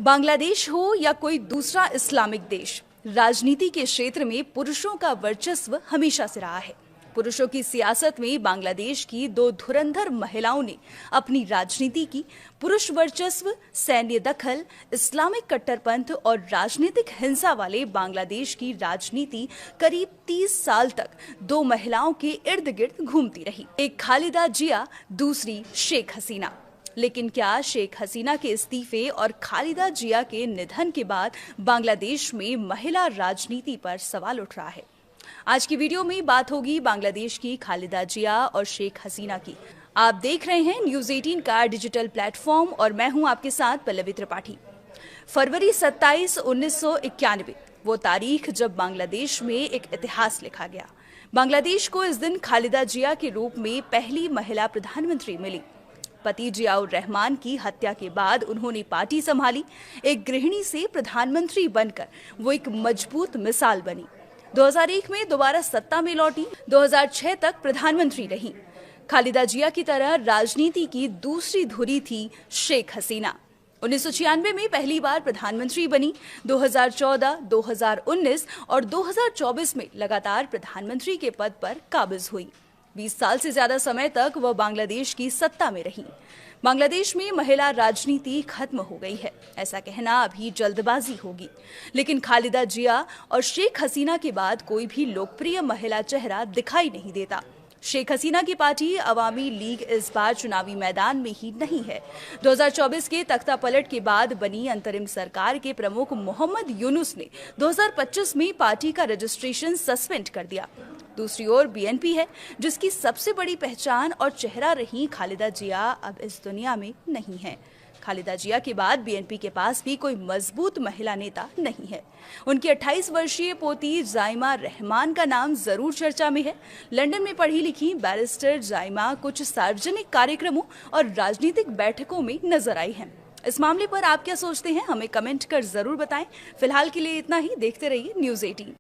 बांग्लादेश हो या कोई दूसरा इस्लामिक देश, राजनीति के क्षेत्र में पुरुषों का वर्चस्व हमेशा से रहा है। पुरुषों की सियासत में बांग्लादेश की दो धुरंधर महिलाओं ने अपनी राजनीति की पुरुष वर्चस्व, सैन्य दखल, इस्लामिक कट्टरपंथ और राजनीतिक हिंसा वाले बांग्लादेश की राजनीति करीब 30 साल तक दो महिलाओं के इर्द गिर्द घूमती रही। एक खालिदा जिया, दूसरी शेख हसीना। लेकिन क्या शेख हसीना के इस्तीफे और खालिदा जिया के निधन के बाद बांग्लादेश में महिला राजनीति पर सवाल उठ रहा है? आज की वीडियो में बात होगी बांग्लादेश की खालिदा जिया और शेख हसीना की। आप देख रहे हैं न्यूज़ 18 का डिजिटल प्लेटफॉर्म और मैं हूं आपके साथ पल्लवी त्रिपाठी। फरवरी 27, 1991 वो तारीख जब बांग्लादेश में एक इतिहास लिखा गया। बांग्लादेश को इस दिन खालिदा जिया के रूप में पहली महिला प्रधानमंत्री मिली। पति जियाउर रहमान की हत्या के बाद उन्होंने पार्टी संभाली। एक गृहिणी से प्रधानमंत्री बनकर वो एक मजबूत मिसाल बनी। 2001 में दोबारा सत्ता में लौटी। 2006 तक प्रधानमंत्री रही। खालिदा जिया की तरह राजनीति की दूसरी धुरी थी शेख हसीना। 1996 में पहली बार प्रधानमंत्री बनी। 2014, 2019 और 2024 में लगातार प्रधानमंत्री के पद पर काबिज हुई। 20 साल से ज्यादा समय तक वह बांग्लादेश की सत्ता में रही। बांग्लादेश में महिला राजनीति खत्म हो गई है, ऐसा कहना अभी जल्दबाजी होगी। लेकिन खालिदा जिया और शेख हसीना के बाद कोई भी लोकप्रिय महिला चेहरा दिखाई नहीं देता। शेख हसीना की पार्टी अवामी लीग इस बार चुनावी मैदान में ही नहीं है। 2024 के तख्ता पलट के बाद बनी अंतरिम सरकार के प्रमुख मोहम्मद यूनुस ने 2025 में पार्टी का रजिस्ट्रेशन सस्पेंड कर दिया। दूसरी ओर बीएनपी है, जिसकी सबसे बड़ी पहचान और चेहरा रही खालिदा जिया, अब इस दुनिया में नहीं है। खालिदा जिया के बाद बीएनपी के पास भी कोई मजबूत महिला नेता नहीं है। उनकी 28 वर्षीय पोती जाइमा रहमान का नाम जरूर चर्चा में है। लंदन में पढ़ी लिखी बैरिस्टर जाइमा कुछ सार्वजनिक कार्यक्रमों और राजनीतिक बैठकों में नजर आई हैं। इस मामले पर आप क्या सोचते हैं, हमें कमेंट कर जरूर बताएं। फिलहाल के लिए इतना ही। देखते रहिए न्यूज़ 18।